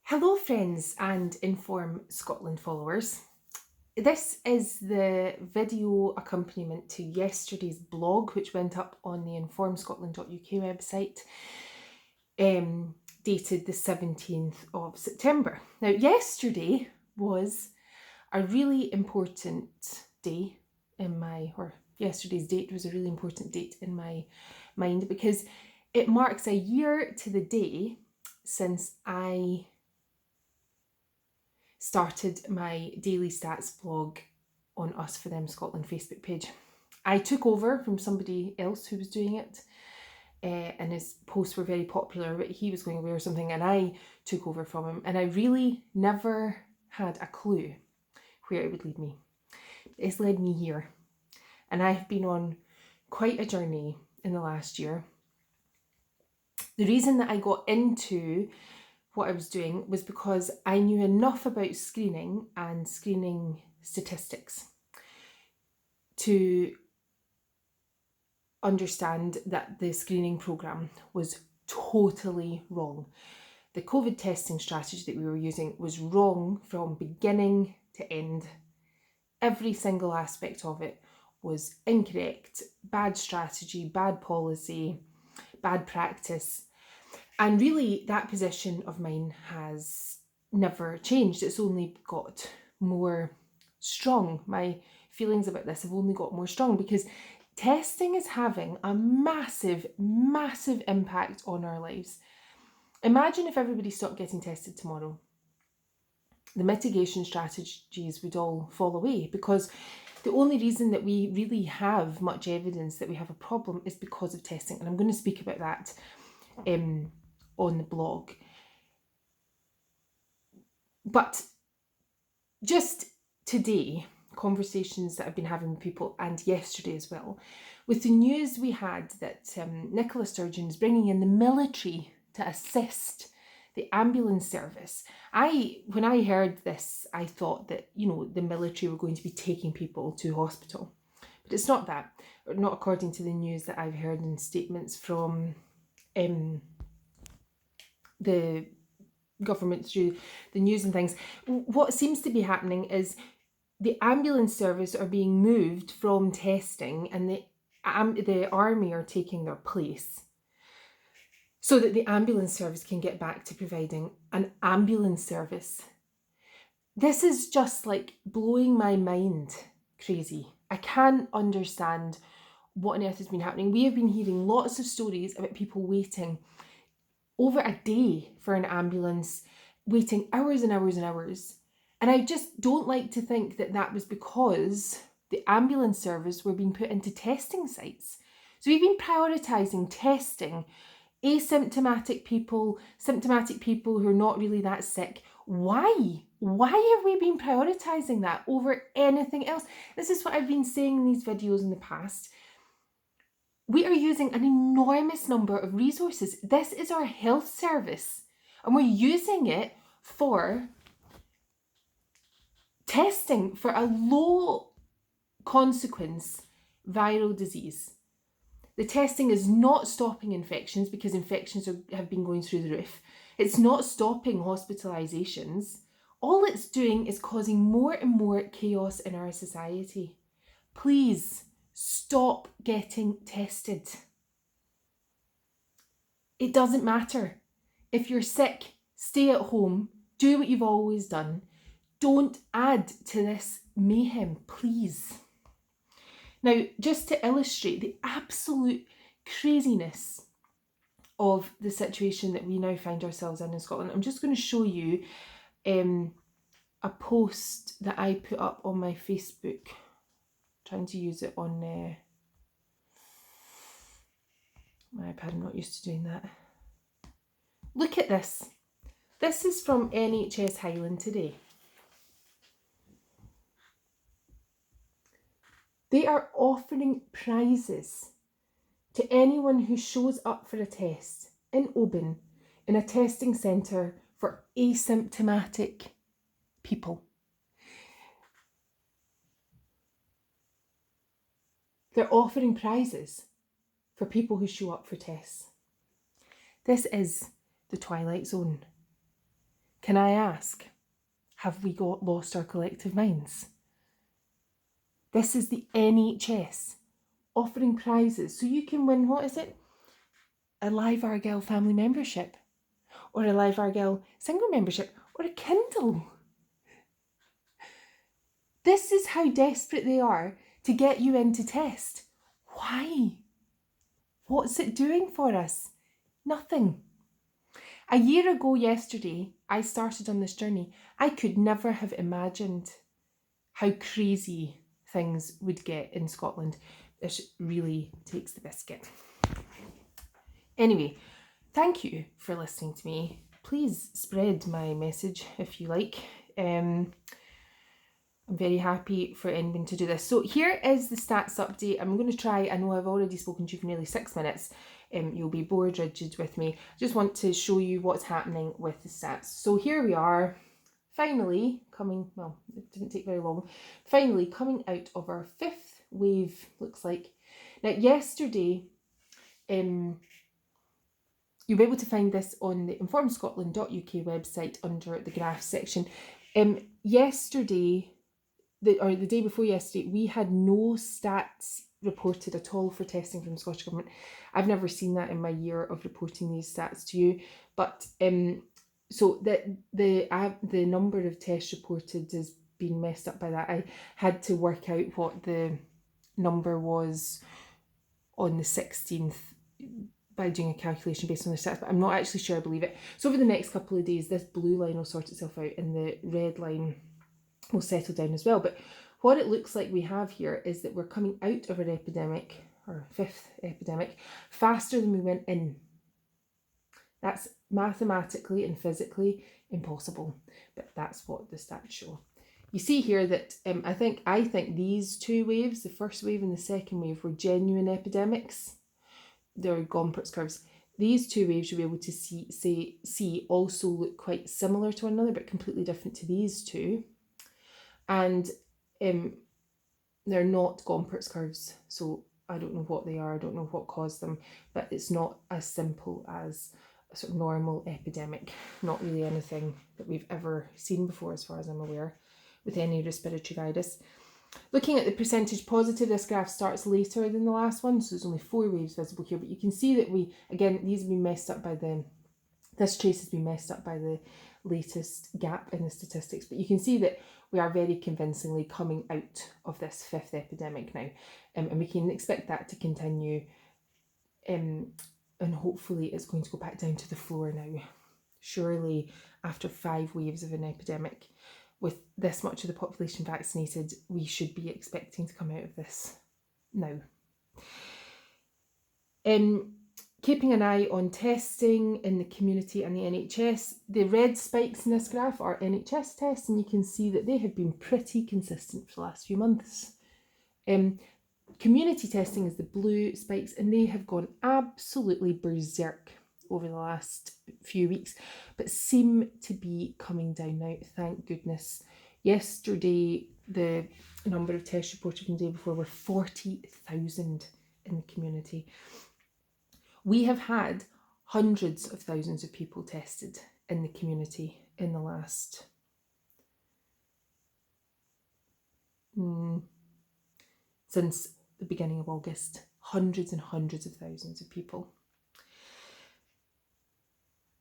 Hello friends and Inform Scotland followers. This is the video accompaniment to yesterday's blog, which went up on the informscotland.uk website, dated the 17th of September. Now, yesterday was a really important day yesterday's date was a really important date in my mind because it marks a year to the day since I started my daily stats blog on Us For Them Scotland Facebook page. I took over from somebody else who was doing it, and his posts were very popular, but he was going away or something, and I took over from him, and I really never had a clue where it would lead me. It's led me here, and I've been on quite a journey in the last year. The reason that I got into what I was doing was because I knew enough about screening and screening statistics to understand that the screening programme was totally wrong. The COVID testing strategy that we were using was wrong from beginning to end. Every single aspect of it was incorrect, bad strategy, bad policy, bad practice. And really, that position of mine has never changed. It's only got more strong. My feelings about this have only got more strong because testing is having a massive, massive impact on our lives. Imagine if everybody stopped getting tested tomorrow. The mitigation strategies would all fall away because the only reason that we really have much evidence that we have a problem is because of testing. And I'm going to speak about that on the blog. But just today, conversations that I've been having with people, and yesterday as well, with the news we had that Nicola Sturgeon is bringing in the military to assist the ambulance service. When I heard this, I thought that, the military were going to be taking people to hospital. But it's not that, not according to the news that I've heard in statements from the government through the news and things. What seems to be happening is the ambulance service are being moved from testing, and the army are taking their place so that the ambulance service can get back to providing an ambulance service. This is just like blowing my mind crazy. I can't understand what on earth has been happening. We have been hearing lots of stories about people waiting over a day for an ambulance, waiting hours and hours and hours. And I just don't like to think that that was because the ambulance service were being put into testing sites. So we've been prioritising testing asymptomatic people, symptomatic people who are not really that sick. Why? Why have we been prioritising that over anything else? This is what I've been saying in these videos in the past. We are using an enormous number of resources. This is our health service, and we're using it for testing for a low consequence viral disease. The testing is not stopping infections because infections have been going through the roof. It's not stopping hospitalisations. All it's doing is causing more and more chaos in our society. Please stop getting tested. It doesn't matter. If you're sick, stay at home, do what you've always done. Don't add to this mayhem, please. Now, just to illustrate the absolute craziness of the situation that we now find ourselves in Scotland, I'm just going to show you a post that I put up on my Facebook. Trying to use it on my iPad. I'm not used to doing that. Look at this. This is from NHS Highland today. They are offering prizes to anyone who shows up for a test in Oban in a testing centre for asymptomatic people. They're offering prizes for people who show up for tests. This is the Twilight Zone. Can I ask, have we lost our collective minds? This is the NHS offering prizes. So you can win, what is it? A Live Argyle family membership, or a Live Argyle single membership, or a Kindle. This is how desperate they are to get you in to test. Why? What's it doing for us? Nothing. A year ago yesterday, I started on this journey. I could never have imagined how crazy things would get in Scotland. This really takes the biscuit. Anyway, thank you for listening to me. Please spread my message if you like. I'm very happy for anyone to do this. So here is the stats update. I'm going to try, I know I've already spoken to you for nearly 6 minutes. You'll be bored rigid with me. I just want to show you what's happening with the stats. So here we are, finally coming, well, it didn't take very long, finally coming out of our 5th wave, looks like. Now, yesterday, you'll be able to find this on the informscotland.uk website under the graphs section. Yesterday, the day before yesterday, we had no stats reported at all for testing from the Scottish Government. I've never seen that in my year of reporting these stats to you. But so the number of tests reported has been messed up by that. I had to work out what the number was on the 16th by doing a calculation based on the stats, but I'm not actually sure I believe it. So over the next couple of days, this blue line will sort itself out and the red line will settle down as well. But what it looks like we have here is that we're coming out of our epidemic, our 5th epidemic, faster than we went in. That's mathematically and physically impossible, but that's what the stats show. You see here that I think these two waves, the first wave and the second wave, were genuine epidemics. They're Gompertz curves. These two waves you'll be able to see also look quite similar to one another, but completely different to these two. And they're not Gompertz curves, so I don't know what they are, I don't know what caused them, but it's not as simple as a sort of normal epidemic, not really anything that we've ever seen before as far as I'm aware with any respiratory virus. Looking at the percentage positive, this graph starts later than the last one, so there's only 4 waves visible here, but you can see that these have been messed up by this trace has been messed up by the latest gap in the statistics, but you can see that we are very convincingly coming out of this 5th epidemic now, and we can expect that to continue, and hopefully it's going to go back down to the floor now. Surely after 5 waves of an epidemic, with this much of the population vaccinated, we should be expecting to come out of this now. Keeping an eye on testing in the community and the NHS. The red spikes in this graph are NHS tests, and you can see that they have been pretty consistent for the last few months. Community testing is the blue spikes, and they have gone absolutely berserk over the last few weeks, but seem to be coming down now, thank goodness. Yesterday, the number of tests reported from the day before were 40,000 in the community. We have had hundreds of thousands of people tested in the community in the last since the beginning of August. Hundreds and hundreds of thousands of people.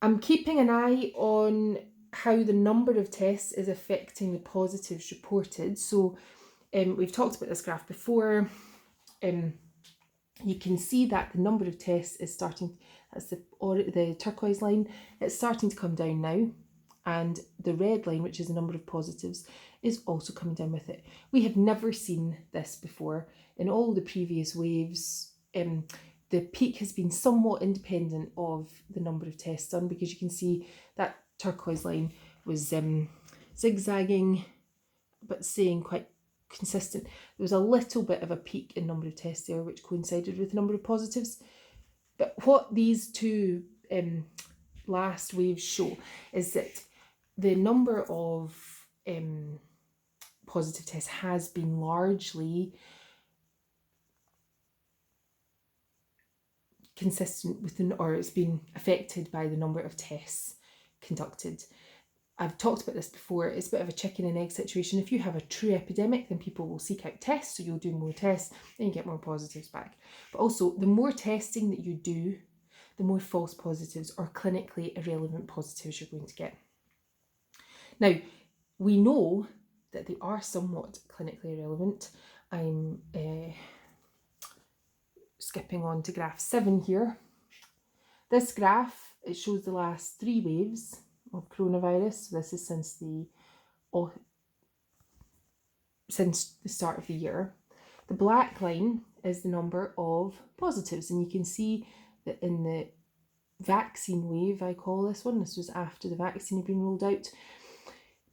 I'm keeping an eye on how the number of tests is affecting the positives reported. So we've talked about this graph before. You can see that the number of tests is starting, that's the turquoise line, it's starting to come down now. And the red line, which is the number of positives, is also coming down with it. We have never seen this before. In all the previous waves, the peak has been somewhat independent of the number of tests done, because you can see that turquoise line was zigzagging, but staying quite consistent. There was a little bit of a peak in number of tests there, which coincided with the number of positives. But what these two last waves show is that the number of positive tests has been largely consistent with or it's been affected by the number of tests conducted. I've talked about this before, it's a bit of a chicken and egg situation. If you have a true epidemic, then people will seek out tests, so you'll do more tests, then you get more positives back. But also, the more testing that you do, the more false positives or clinically irrelevant positives you're going to get. Now, we know that they are somewhat clinically irrelevant. I'm skipping on to graph 7 here. This graph, it shows the last 3 waves of coronavirus. So this is since the start of the year. The black line is the number of positives, and you can see that in the vaccine wave, I call this one, this was after the vaccine had been rolled out,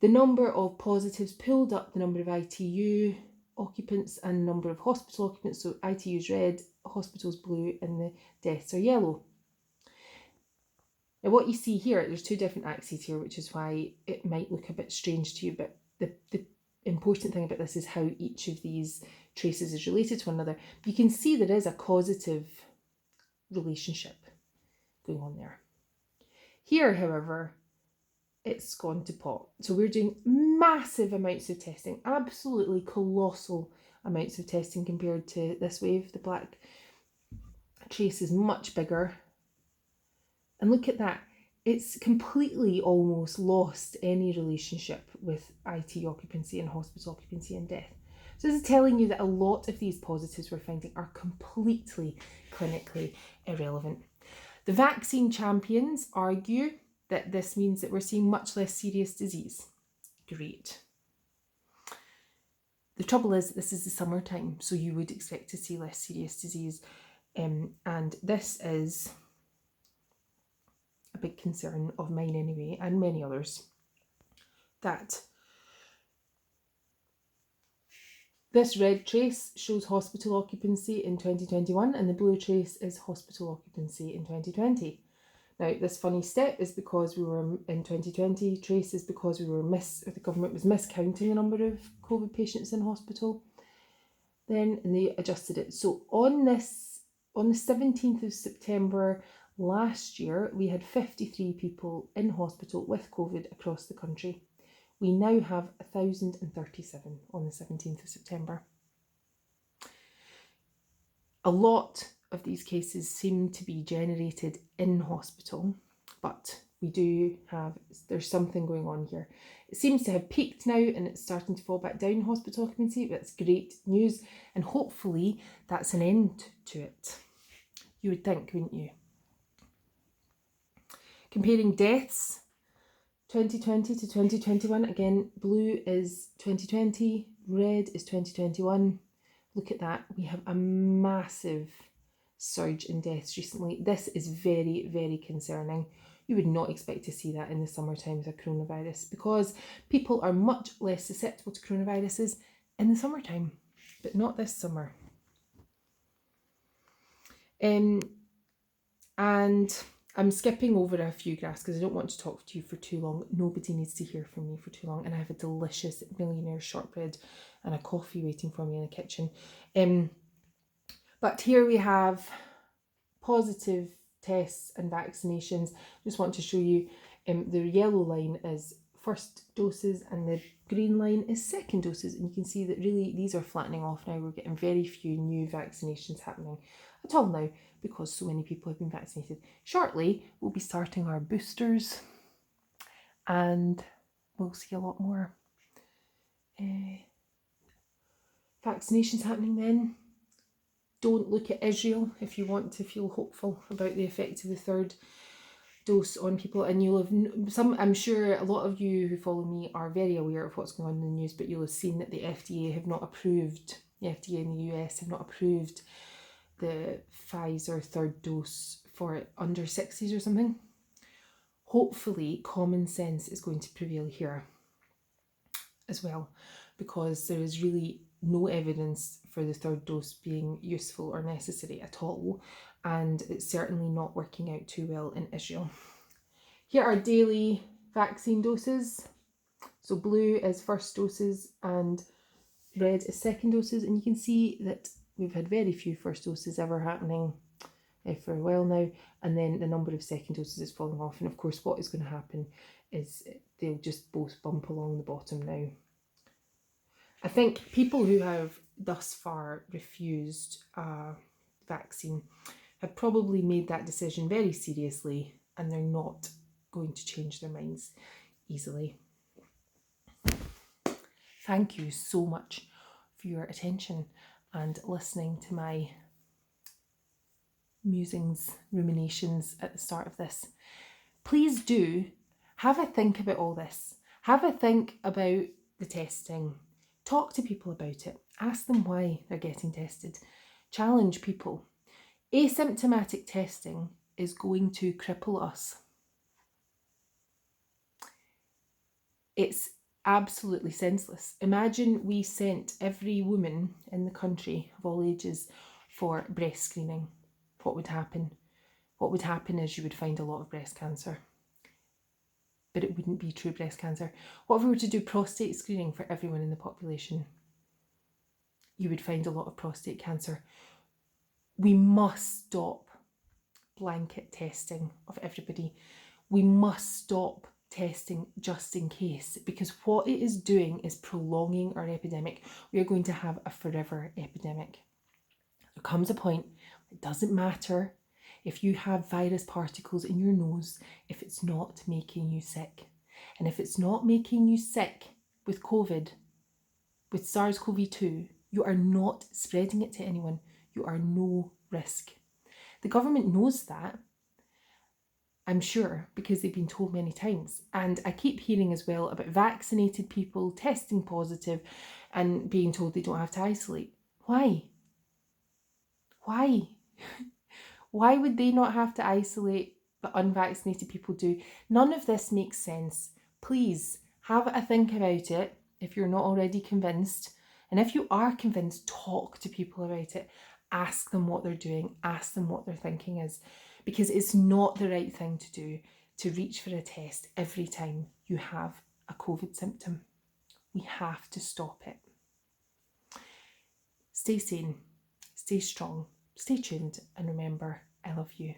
the number of positives pulled up the number of ITU occupants and number of hospital occupants. So ITU's red, hospitals blue, and the deaths are yellow. Now what you see here, there's 2 different axes here, which is why it might look a bit strange to you, but the important thing about this is how each of these traces is related to one another. You can see there is a causative relationship going on there. Here, however, it's gone to pot. So we're doing massive amounts of testing, absolutely colossal amounts of testing compared to this wave. The black trace is much bigger. And look at that. It's completely almost lost any relationship with IT occupancy and hospital occupancy and death. So this is telling you that a lot of these positives we're finding are completely clinically irrelevant. The vaccine champions argue that this means that we're seeing much less serious disease. Great. The trouble is, this is the summertime, so you would expect to see less serious disease. And this is a big concern of mine anyway, and many others, that this red trace shows hospital occupancy in 2021 and the blue trace is hospital occupancy in 2020. Now, this funny step is because we were in 2020 trace is because the government was miscounting the number of COVID patients in hospital then, and they adjusted it. So on the 17th of September last year, we had 53 people in hospital with COVID across the country. We now have 1,037 on the 17th of September. A lot of these cases seem to be generated in hospital, but there's something going on here. It seems to have peaked now and it's starting to fall back down, hospital occupancy. That's great news, and hopefully that's an end to it. You would think, wouldn't you? Comparing deaths, 2020 to 2021, again, blue is 2020, red is 2021. Look at that, we have a massive surge in deaths recently. This is very, very concerning. You would not expect to see that in the summertime with a coronavirus, because people are much less susceptible to coronaviruses in the summertime, but not this summer. And I'm skipping over a few graphs because I don't want to talk to you for too long. Nobody needs to hear from me for too long. And I have a delicious millionaire shortbread and a coffee waiting for me in the kitchen. But here we have positive tests and vaccinations. Just want to show you the yellow line is first doses and the green line is second doses. And you can see that really these are flattening off now. We're getting very few new vaccinations happening at all now because so many people have been vaccinated. Shortly, we'll be starting our boosters and we'll see a lot more vaccinations happening then. Don't look at Israel if you want to feel hopeful about the effect of the third dose on people. And you'll have I'm sure a lot of you who follow me are very aware of what's going on in the news, but you'll have seen that the FDA in the US have not approved the Pfizer third dose for under 60s or something. Hopefully common sense is going to prevail here as well, because there is really no evidence for the third dose being useful or necessary at all, and it's certainly not working out too well in Israel. Here are daily vaccine doses. So blue is first doses and red is second doses, and you can see that we've had very few first doses ever happening for a while now, and then the number of second doses is falling off. And of course what is going to happen is they'll just both bump along the bottom now. I think people who have thus far refused a vaccine have probably made that decision very seriously, and they're not going to change their minds easily. Thank you so much for your attention and listening to my musings, ruminations at the start of this. Please do have a think about all this. Have a think about the testing. Talk to people about it. Ask them why they're getting tested. Challenge people. Asymptomatic testing is going to cripple us. It's absolutely senseless. Imagine we sent every woman in the country of all ages for breast screening. What would happen? What would happen is you would find a lot of breast cancer. But it wouldn't be true breast cancer. What if we were to do prostate screening for everyone in the population? You would find a lot of prostate cancer. We must stop blanket testing of everybody. We must stop testing just in case, because what it is doing is prolonging our epidemic. We are going to have a forever epidemic. There comes a point, it doesn't matter if you have virus particles in your nose, if it's not making you sick. And if it's not making you sick with COVID, with SARS-CoV-2, you are not spreading it to anyone. You are no risk. The government knows that, I'm sure, because they've been told many times. And I keep hearing as well about vaccinated people testing positive and being told they don't have to isolate. Why? Why? Why would they not have to isolate, but unvaccinated people do? None of this makes sense. Please have a think about it if you're not already convinced. And if you are convinced, talk to people about it. Ask them what they're doing. Ask them what their thinking is. Because it's not the right thing to do to reach for a test every time you have a COVID symptom. We have to stop it. Stay sane, stay strong, stay tuned, and remember, I love you.